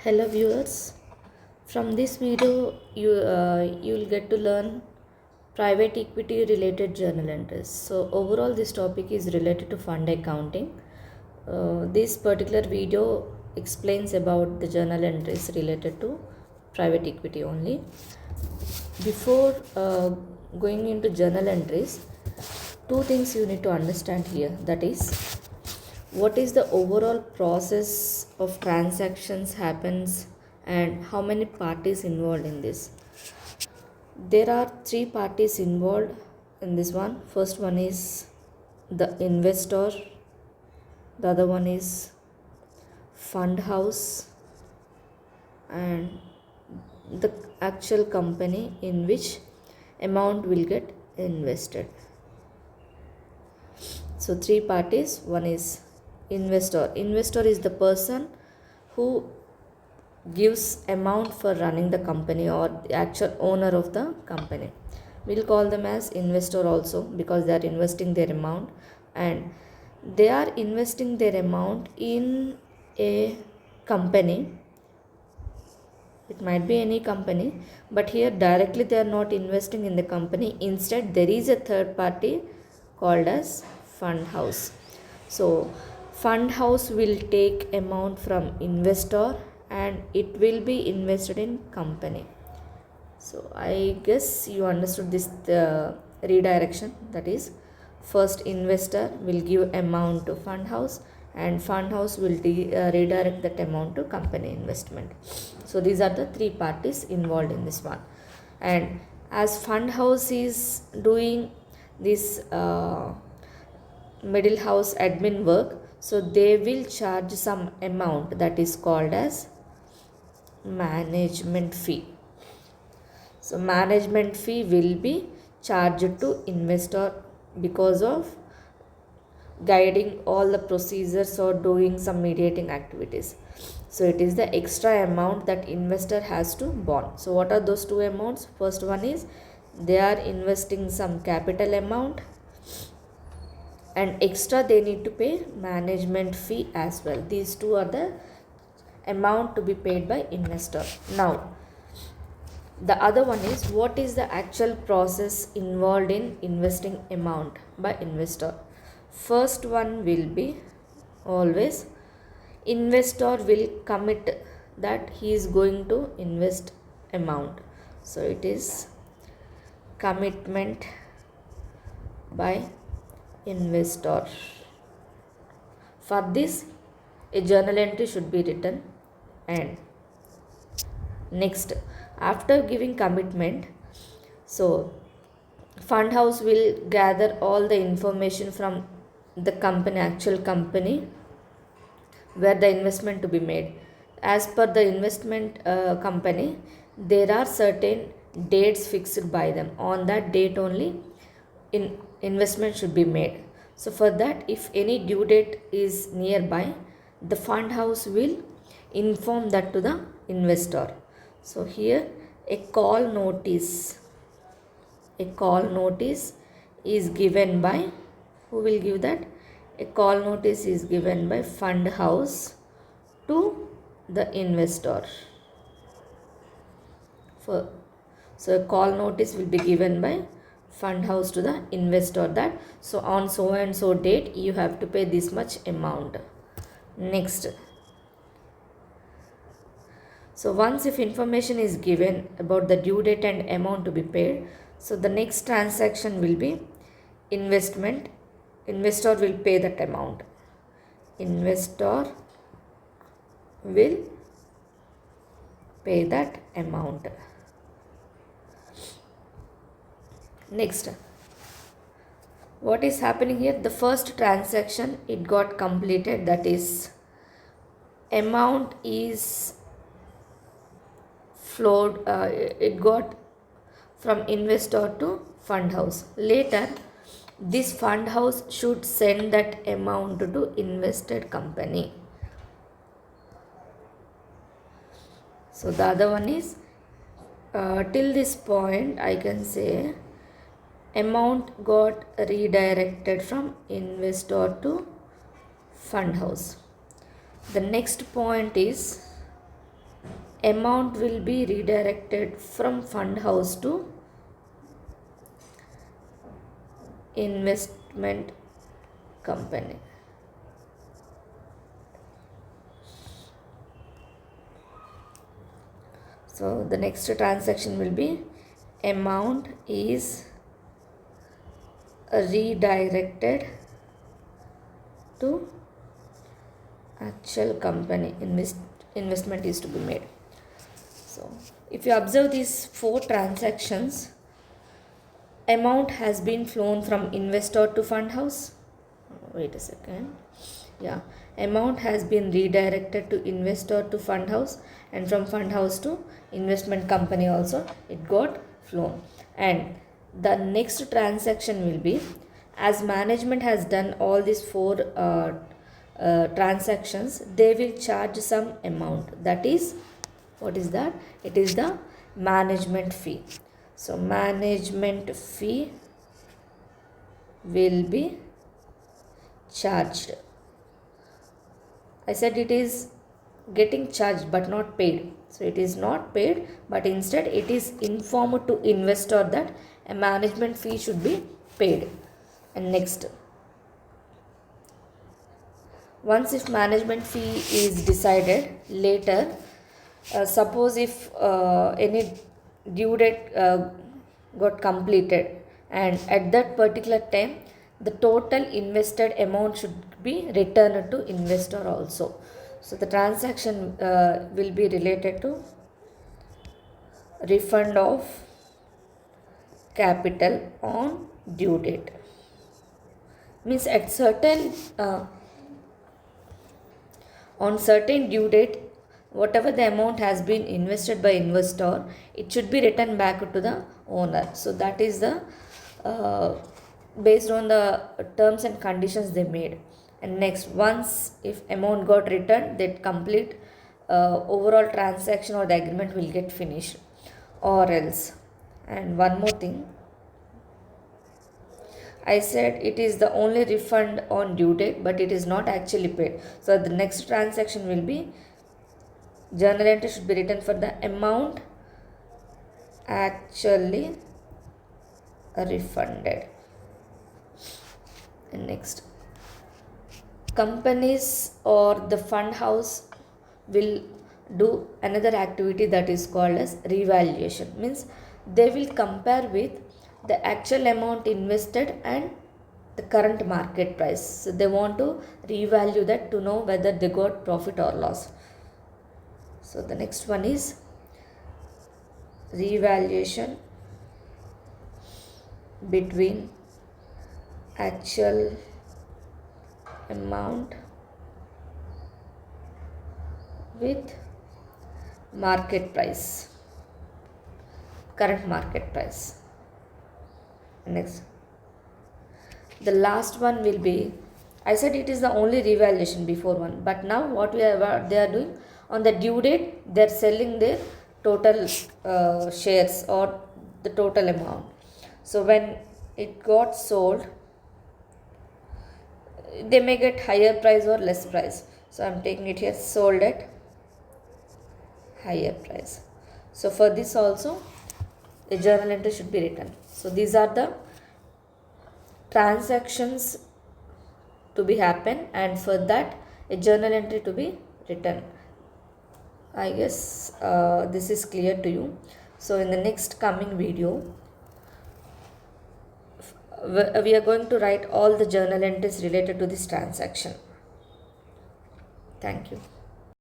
Hello viewers, from this video you'll get to learn private equity related journal entries. So overall this topic is related to fund accounting. This particular video explains about the journal entries related to private equity only. Before going into journal entries, two things you need to understand here, that is what is the overall process of transactions happens and how many parties involved in this. There are three parties involved in this one. First one is the investor, the other one is fund house, and the actual company in which amount will get invested. So three parties. One is investor. Investor is the person who gives amount for running the company, or the actual owner of the company. We'll call them as investor also because they are investing their amount, and they are investing their amount in a company. It might be any company, but here directly they are not investing in the company. Instead, there is a third party called as fund house. So fund house will take amount from investor and it will be invested in company. So I guess you understood this redirection, that is first investor will give amount to fund house and fund house will redirect that amount to company investment. So these are the three parties involved in this one. And as fund house is doing this middle house admin work, so they will charge some amount that is called as management fee. So management fee will be charged to investor because of guiding all the procedures or doing some mediating activities. So it is the extra amount that investor has to bond. So what are those two amounts? First one is they are investing some capital amount, and extra they need to pay management fee as well. These two are the amount to be paid by investor. Now the other one is what is the actual process involved in investing amount by investor. First one will be always investor will commit that he is going to invest amount. So it is commitment by investor. For this a journal entry should be written. And next, after giving commitment, so fund house will gather all the information from the company, actual company where the investment to be made. As per the investment company, there are certain dates fixed by them. On that date only investment should be made. So for that, if any due date is nearby, the fund house will inform that to the investor. So here a call notice is given by, who will give that? A call notice is given by fund house to the investor. So a call notice will be given by fund house to the investor that so on so and so date you have to pay this much amount. Next, so once if information is given about the due date and amount to be paid, so the next transaction will be investment. Investor will pay that amount. Investor will pay that amount. Next, what is happening here? The first transaction it got completed, that is amount is flowed, it got from investor to fund house. Later this fund house should send that amount to invested company. So the other one is till this point I can say amount got redirected from investor to fund house. The next point is amount will be redirected from fund house to investment company. So the next transaction will be amount is redirected to actual company. Investment is to be made. So if you observe these 4 transactions, amount has been flown from investor to fund house. Wait a second. Yeah, amount has been redirected to investor to fund house, and from fund house to investment company also it got flown. And the next transaction will be, as management has done all these 4 transactions, they will charge some amount. That is, what is that? It is the management fee. So management fee will be charged. I said it is getting charged but not paid. So it is not paid, but instead it is informed to investor that a management fee should be paid. And next, once if management fee is decided later, suppose if any due date got completed, and at that particular time the total invested amount should be returned to investor also. So the transaction will be related to refund of capital on due date. Means at certain on certain due date, whatever the amount has been invested by investor, it should be returned back to the owner. So that is the based on the terms and conditions they made. And next, once if amount got returned, that complete overall transaction or the agreement will get finished, or else. And one more thing, I said it is the only refund on due date, but it is not actually paid. So the next transaction will be, journal entry should be written for the amount actually refunded. And next, companies or the fund house will do another activity that is called as revaluation. Means they will compare with the actual amount invested and the current market price. So they want to revalue that to know whether they got profit or loss. So the next one is revaluation between actual amount with market price, current market price. Next, the last one will be, I said it is the only revaluation before one, but now what they are doing, on the due date they are selling their total shares or the total amount. So when it got sold, they may get higher price or less price. So I am taking it here, sold at higher price. So for this also a journal entry should be written. So these are the transactions to be happen, and for that a journal entry to be written. I guess this is clear to you. So in the next coming video, we are going to write all the journal entries related to this transaction. Thank you.